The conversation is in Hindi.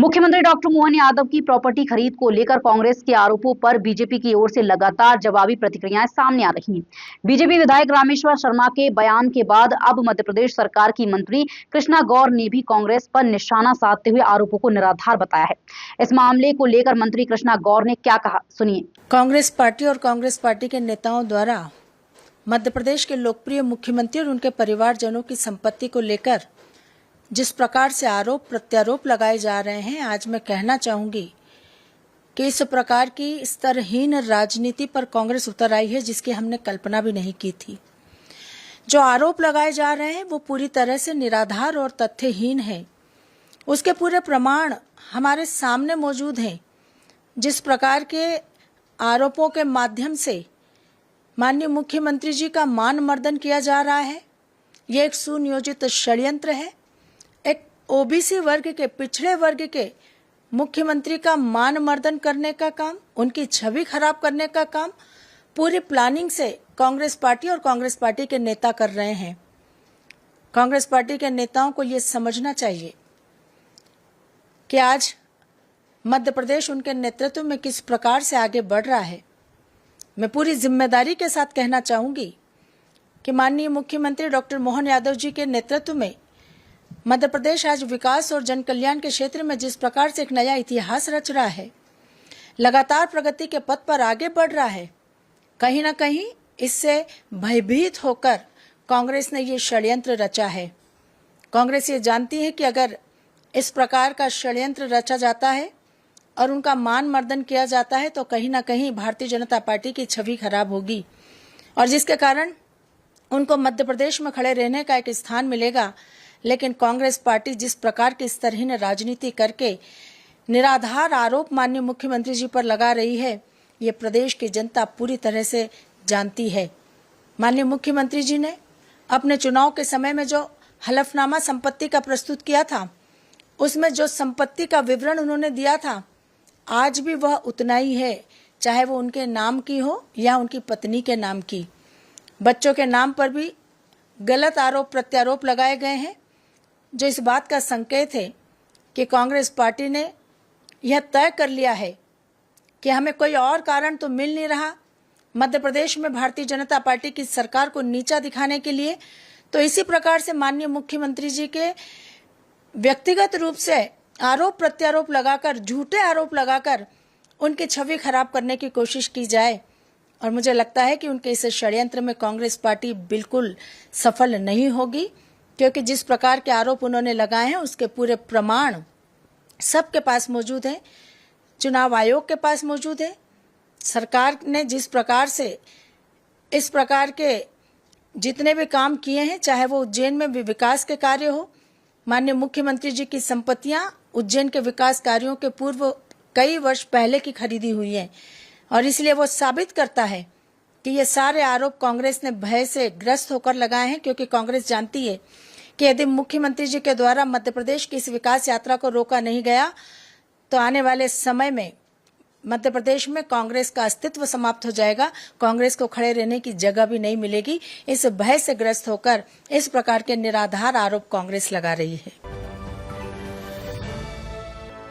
मुख्यमंत्री डॉक्टर मोहन यादव की प्रॉपर्टी खरीद को लेकर कांग्रेस के आरोपों पर बीजेपी की ओर से लगातार जवाबी प्रतिक्रियाएं सामने आ रही हैं। बीजेपी विधायक रामेश्वर शर्मा के बयान के बाद अब मध्य प्रदेश सरकार की मंत्री कृष्णा गौर ने भी कांग्रेस पर निशाना साधते हुए आरोपों को निराधार बताया है। इस मामले को लेकर मंत्री कृष्णा गौर ने क्या कहा, सुनिए। कांग्रेस पार्टी और कांग्रेस पार्टी के नेताओं द्वारा मध्य प्रदेश के लोकप्रिय मुख्यमंत्री और उनके परिवारजनों की संपत्ति को लेकर जिस प्रकार से आरोप प्रत्यारोप लगाए जा रहे हैं, आज मैं कहना चाहूंगी कि इस प्रकार की स्तरहीन राजनीति पर कांग्रेस उतर आई है जिसकी हमने कल्पना भी नहीं की थी। जो आरोप लगाए जा रहे हैं वो पूरी तरह से निराधार और तथ्यहीन है। उसके पूरे प्रमाण हमारे सामने मौजूद हैं। जिस प्रकार के आरोपों के माध्यम से माननीय मुख्यमंत्री जी का मान मर्दन किया जा रहा है, ये एक सुनियोजित षड्यंत्र है। एक ओबीसी वर्ग के, पिछड़े वर्ग के मुख्यमंत्री का मान मर्दन करने का काम, उनकी छवि खराब करने का काम पूरी प्लानिंग से कांग्रेस पार्टी और कांग्रेस पार्टी के नेता कर रहे हैं। कांग्रेस पार्टी के नेताओं को ये समझना चाहिए कि आज मध्य प्रदेश उनके नेतृत्व में किस प्रकार से आगे बढ़ रहा है। मैं पूरी जिम्मेदारी के साथ कहना चाहूंगी कि माननीय मुख्यमंत्री डॉक्टर मोहन यादव जी के नेतृत्व में मध्य प्रदेश आज विकास और जन कल्याण के क्षेत्र में जिस प्रकार से एक नया इतिहास रच रहा है, लगातार प्रगति के पथ पर आगे बढ़ रहा है, कहीं ना कहीं इससे भयभीत होकर कांग्रेस ने ये षड्यंत्र रचा है। कांग्रेस ये जानती है कि अगर इस प्रकार का षड्यंत्र रचा जाता है और उनका मान मर्दन किया जाता है तो कहीं ना कहीं भारतीय जनता पार्टी की छवि खराब होगी और जिसके कारण उनको मध्य प्रदेश में खड़े रहने का एक स्थान मिलेगा। लेकिन कांग्रेस पार्टी जिस प्रकार की स्तरहीन राजनीति करके निराधार आरोप माननीय मुख्यमंत्री जी पर लगा रही है, ये प्रदेश की जनता पूरी तरह से जानती है। माननीय मुख्यमंत्री जी ने अपने चुनाव के समय में जो हलफनामा संपत्ति का प्रस्तुत किया था, उसमें जो संपत्ति का विवरण उन्होंने दिया था, आज भी वह उतना ही है, चाहे वो उनके नाम की हो या उनकी पत्नी के नाम की। बच्चों के नाम पर भी गलत आरोप प्रत्यारोप लगाए गए हैं, जो इस बात का संकेत है कि कांग्रेस पार्टी ने यह तय कर लिया है कि हमें कोई और कारण तो मिल नहीं रहा मध्य प्रदेश में भारतीय जनता पार्टी की सरकार को नीचा दिखाने के लिए, तो इसी प्रकार से माननीय मुख्यमंत्री जी के व्यक्तिगत रूप से आरोप प्रत्यारोप लगाकर, झूठे आरोप लगाकर उनकी छवि खराब करने की कोशिश की जाए। और मुझे लगता है कि उनके इस षड्यंत्र में कांग्रेस पार्टी बिल्कुल सफल नहीं होगी, क्योंकि जिस प्रकार के आरोप उन्होंने लगाए हैं उसके पूरे प्रमाण सबके पास मौजूद हैं। चुनाव आयोग के पास मौजूद है। सरकार ने जिस प्रकार से इस प्रकार के जितने भी काम किए हैं, चाहे वो उज्जैन में भी विकास के कार्य हो, माननीय मुख्यमंत्री जी की संपत्तियां उज्जैन के विकास कार्यों के पूर्व कई वर्ष पहले की खरीदी हुई है और इसलिए वो साबित करता है कि ये सारे आरोप कांग्रेस ने भय से ग्रस्त होकर लगाए हैं, क्योंकि कांग्रेस जानती है कि यदि मुख्यमंत्री जी के द्वारा मध्य प्रदेश की इस विकास यात्रा को रोका नहीं गया तो आने वाले समय में मध्य प्रदेश में कांग्रेस का अस्तित्व समाप्त हो जाएगा। कांग्रेस को खड़े रहने की जगह भी नहीं मिलेगी। इस भय से ग्रस्त होकर इस प्रकार के निराधार आरोप कांग्रेस लगा रही है।